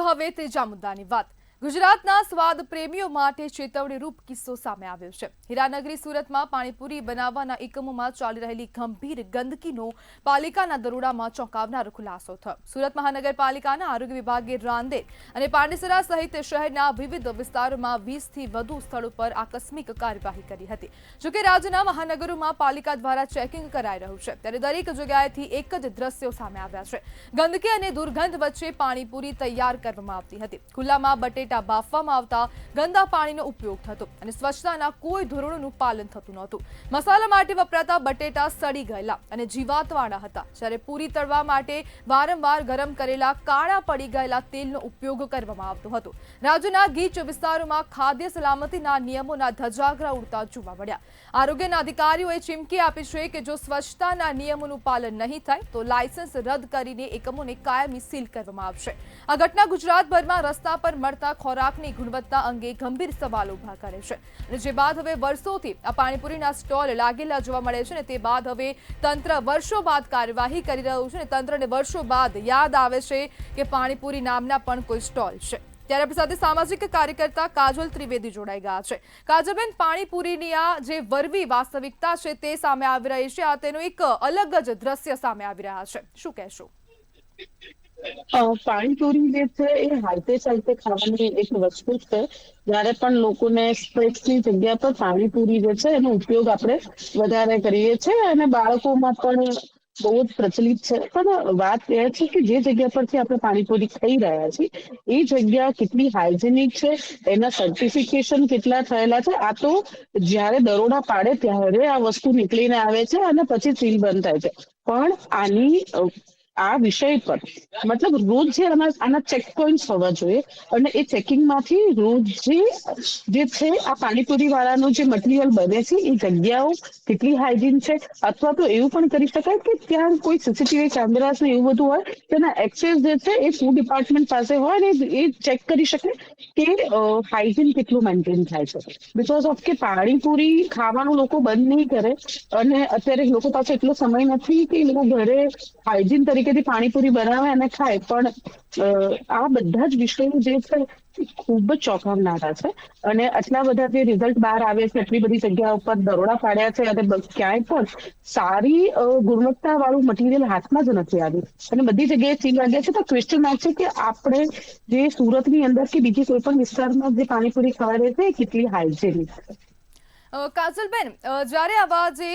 તો હવે ત્રીજા મુદ્દાની વાત। ગુજરાતના સ્વાદ પ્રેમીઓ માટે ચેતવણીરૂપ કિસ્સો સામે આવ્યો છે। હીરાનગરી સુરતમાં પાણીપુરી બનાવવાના એકમોમાં ચાલી રહેલી ગંભીર ગંદકીનો પાલિકાના દરોડામાં ચોંકાવનારો ખુલાસો થયો। સુરત મહાનગરપાલિકાના આરોગ્ય વિભાગે રાંદેર અને પાંડેસરા સહિત શહેરના વિવિધ વિસ્તારોમાં 20થી વધુ સ્થળો પર આકસ્મિક કાર્યવાહી કરી હતી। જોકે રાજ્યના મહાનગરોમાં પાલિકા દ્વારા ચેકિંગ કરાઈ રહ્યું છે, ત્યારે દરેક જગ્યાએથી એક જ દ્રશ્યો સામે આવ્યા છે। ગંદકી અને દુર્ગંધ વચ્ચે પાણીપુરી તૈયાર કરવામાં આવતી હતી। ખુલ્લામાં બટેટા બાફવામાં આવતા ગંદા પાણીનો ઉપયોગ થતો અને સ્વચ્છતાના કોઈ ધોરણોનું પાલન થતું નહોતું। મસાલા માટે વપરાતા બટેટા સડી ગયેલા અને જીવાતવાળા હતા, જ્યારે પૂરી તળવા માટે વારંવાર ગરમ કરેલા કાળા પડી ગયેલા તેલનો ઉપયોગ કરવામાં આવતો હતો। રાજ્યના ગીચ વિસ્તારોમાં ખાદ્ય સલામતીના નિયમોના ધજાગરા ઉડતા જોવા મળ્યા। આરોગ્યના અધિકારીઓએ ચીમકી આપી છે કે જો સ્વચ્છતાના નિયમોનું પાલન નહીં થાય તો લાયસન્સ રદ કરીને એકમોને કાયમી સીલ કરવામાં આવશે। આ ઘટના ગુજરાતભરમાં રસ્તા પર મળતા ખોરાકની ગુણવત્તા અંગે ગંભીર સવાલો ઉભા કરે છે, અને જે બાદ હવે વર્ષોથી આ પાણીપુરીના સ્ટોલ લાગેલા જોવા મળે છે, અને તે બાદ હવે તંત્ર વર્ષો બાદ કાર્યવાહી કરી રહ્યું છે, અને તંત્રને વર્ષો બાદ યાદ આવે છે કે પાણીપુરી નામના પણ કોઈ સ્ટોલ છે। ત્યારે આપણી સાથે સામાજિક કાર્યકર્તા કાજલ ત્રિવેદી જોડાઈ ગયા છે। કાજલબેન, પાણીપુરીની આ જે વરવી વાસ્તવિકતા છે તે સામે આવી રહી છે, આ તેનું એક અલગ જ દ્રશ્ય સામે આવી રહ્યા છે, શું કહેશો? પાણીપુરી જે છે એ હાલતે ચાલતે ખાવાની એક વસ્તુ છે। જયારે પણ લોકોને સ્ટ્રેસની જગ્યા પર પાણીપુરી જે છે એનો ઉપયોગ આપણે વધારે કરીએ છીએ, અને બાળકોમાં પણ બહુ જ પ્રચલિત છે। પણ વાત એ છે કે જે જગ્યા પરથી આપણે પાણીપુરી ખાઈ રહ્યા છીએ એ જગ્યા કેટલી હાઇજેનિક છે, એના સર્ટિફિકેશન કેટલા થયેલા છે, આ તો જયારે દરોડા પાડે ત્યારે આ વસ્તુ નીકળીને આવે છે અને પછી સીલ બંધ થાય છે। પણ આ વિષય પર મતલબ રોજ જે આના ચેક પોઈન્ટ હોવા જોઈએ, અને એ ચેકિંગમાંથી રોજ જે છે આ પાણીપુરી વાળાનું જે મટીરિયલ બને છે એ જગ્યાઓ કેટલી હાઇજીન છે, અથવા તો એવું પણ કરી શકાય કે ત્યાં કોઈ સીસીટીવી કેમેરાસ ને એવું બધું હોય તેના એક્સેસ જે છે એ ફૂડ ડિપાર્ટમેન્ટ પાસે હોય ને એ ચેક કરી શકે કે હાઇજીન કેટલું મેન્ટેન થાય છે। બિકોઝ ઓફ કે પાણીપુરી ખાવાનું લોકો બંધ નહીં કરે, અને અત્યારે લોકો પાસે એટલો સમય નથી કે એ લોકો ઘરે હાઇજીન તરીકેથી પાણીપુરી બનાવે અને ખાય। પણ આ બધા જ વિષયો જે છે ખૂબ જ ચોંકાવનારા છે, અને આટલા બધા જે રિઝલ્ટ બહાર આવે છે, એટલી બધી જગ્યા ઉપર દરોડા પાડ્યા છે, અને ક્યાંય પણ સારી ગુણવત્તા વાળું મટીરિયલ હાથમાં જ નથી આવ્યું, અને બધી જગ્યાએ સીલ લાગ્યા છે। તો ક્વેશ્ચન માર્ક છે કે આપણે જે સુરતની અંદર કે બીજી કોઈ પણ વિસ્તારમાં જે પાણીપુરી ખાવા રહે છે એ કેટલી હાઇજેનિક છે। કાજલબેન, જ્યારે આવા જે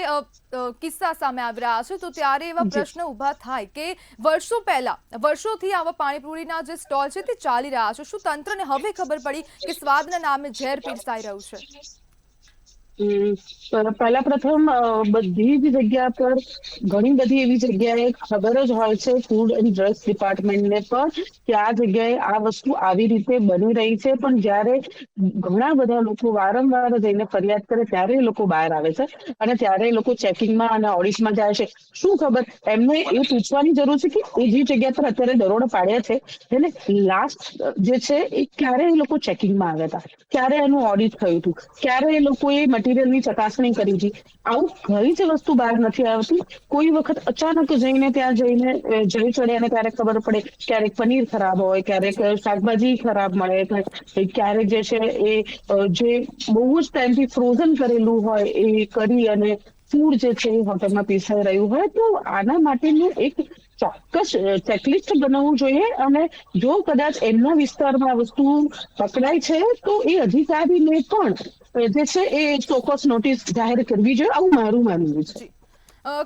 કિસ્સા સામે આવી રહ્યા છે તો ત્યારે એવા પ્રશ્ન ઉભા થાય કે વર્ષોથી આવા પાણીપુરીના જે સ્ટોલ છે તે ચાલી રહ્યા છે, શું તંત્રને હવે ખબર પડી કે સ્વાદના નામે ઝેર પીરસાઈ રહ્યું છે? પહેલા પ્રથમ બધી જ જગ્યા પર ઘણી બધી એવી જગ્યાએ ખબર જ હોય છે ફૂડ એન્ડ ડ્રગ્સ ડિપાર્ટમેન્ટને પણ કે આ જગ્યાએ આ વસ્તુ આવી રીતે બની રહી છે। પણ જ્યારે ઘણા બધા લોકો વારંવાર જઈને ફરિયાદ કરે ત્યારે એ લોકો બહાર આવે છે, અને ત્યારે એ લોકો ચેકિંગમાં અને ઓડિટમાં જાય છે। શું ખબર, એમને એ પૂછવાની જરૂર છે કે એ જે જગ્યા પર અત્યારે દરોડો પાડ્યા છે એને લાસ્ટ જે છે એ ક્યારે એ લોકો ચેકિંગમાં આવ્યા હતા, ક્યારે એનું ઓડિટ થયું હતું, ક્યારે એ લોકોએ મટીરિયલની ચકાસણી કરી હતી। આવું ઘણી જ વસ્તુ બહાર નથી આવતી। કોઈ વખત અચાનક જઈને ત્યાં જઈને જઈ ચડે અને ત્યારે ખબર પડે, ક્યારેક પનીર ખરાબ હોય, ક્યારેક શાકભાજી ખરાબ મળે, ક્યારેક જે છે એ જે બહુ જ ટાઈમથી ફ્રોઝન કરેલું હોય એ કરી અને ફૂડ જે છે એ હોટલમાં પીરસાઈ રહ્યું હોય। તો આના માટેનું એક ચોક્કસ ચેકલિસ્ટ બનાવવું જોઈએ, અને જો કદાચ એમના વિસ્તારમાં આ વસ્તુ પકડાય છે તો એ અધિકારીને પણ જે છે એ ચોક્કસ નોટિસ જાહેર કરવી જોઈએ, આવું મારું માનવું છે।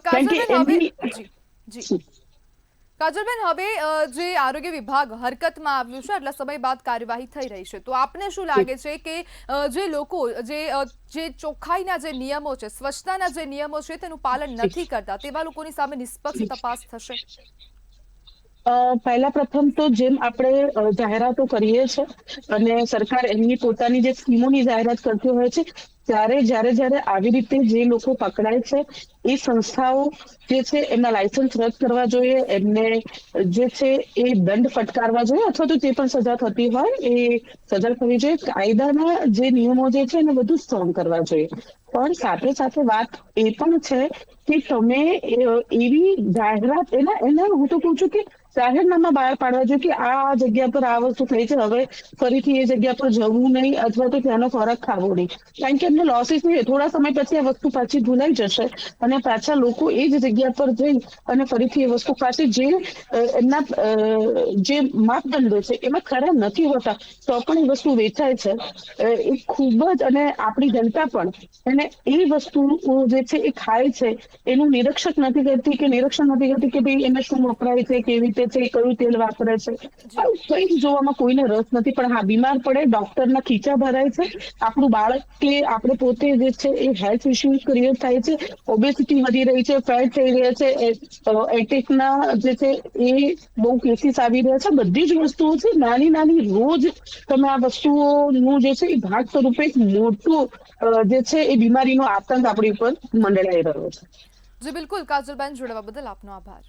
કારણ કે કાજલબેન, હવે જે આરોગ્ય વિભાગ હરકતમાં આવ્યું છે, આટલા સમય બાદ કાર્યવાહી થઈ રહી છે, તો આપને શું લાગે છે કે જે લોકો જે ચોખ્ખાઈના જે નિયમો છે, સ્વચ્છતાના જે નિયમો છે તેનું પાલન નથી કરતા તેવા લોકોની સામે નિષ્પક્ષ તપાસ થશે? પહેલા પ્રથમ તો જેમ આપણે જાહેરાતો કરીએ છીએ અને સરકાર એમની પોતાની જે સ્કીમોની જાહેરાત કરતી હોય છે ત્યારે જ્યારે આવી રીતે જે લોકો પકડાય છે એ સંસ્થાઓ જે છે એમના લાયસન્સ રદ કરવા જોઈએ, એમને જે છે એ દંડ ફટકારવા જોઈએ, અથવા તો જે પણ સજા થતી હોય એ સજા થવી જોઈએ. કાયદાના જે નિયમો જે છે એને વધુ સ્ટ્રોંગ કરવા જોઈએ. પણ સાથે સાથે વાત એ પણ છે કે તમે એવી જાહેરાત એના હું તો કહું છું કે જાહેરનામા બહાર પાડવા જોઈએ કે આ જગ્યા પર આ વસ્તુ થઈ છે, હવે ફરીથી એ જગ્યા પર જવું નહીં અથવા તો ત્યાંનો ખોરાક ખાવો નહીં. કારણ કે એમને લોસીસ નહીં, થોડા સમય પછી આ વસ્તુ પાછી ભૂલાઈ જશે અને પાછા લોકો એ જ જગ્યા પર જઈ અને ફરીથી એ વસ્તુ પાછી જે એમના જે માપદંડો છે એમાં ખરા નથી હોતા તો પણ એ વસ્તુ વેચાય છે. એ ખૂબ જ, અને આપણી જનતા પણ એને એ વસ્તુ જે છે એ ખાય છે એનું નિરીક્ષણ નથી કરતી કે ભાઈ એને શું વપરાય છે, કેવી રીતે છે, કયું તેલ વાપરે છે, જી કઈ જ જોવામાં કોઈને રસ નથી. પણ હા, બીમાર પડે, ડોક્ટરના ખીચા ભરાય છે, આપણું બાળક કે આપણે પોતે જે છે એ હેલ્થ ઇસ્યુ ક્રિએટ થાય છે, ઓબેસિટી વધી રહી છે, ફેટ થઈ રહ્યા છે, એટેકના જે છે એ બહુ કેસીસ આવી રહ્યા છે. બધી જ વસ્તુઓ છે નાની નાની, રોજ તમે આ વસ્તુઓનું જે છે એ ભાગ સ્વરૂપે એક મોટું જે છે એ બીમારીનો આતંક આપણી ઉપર મંડળાઈ રહ્યો છે. જી બિલકુલ, કાજલબેન, જોડાવા બદલ આપનો આભાર.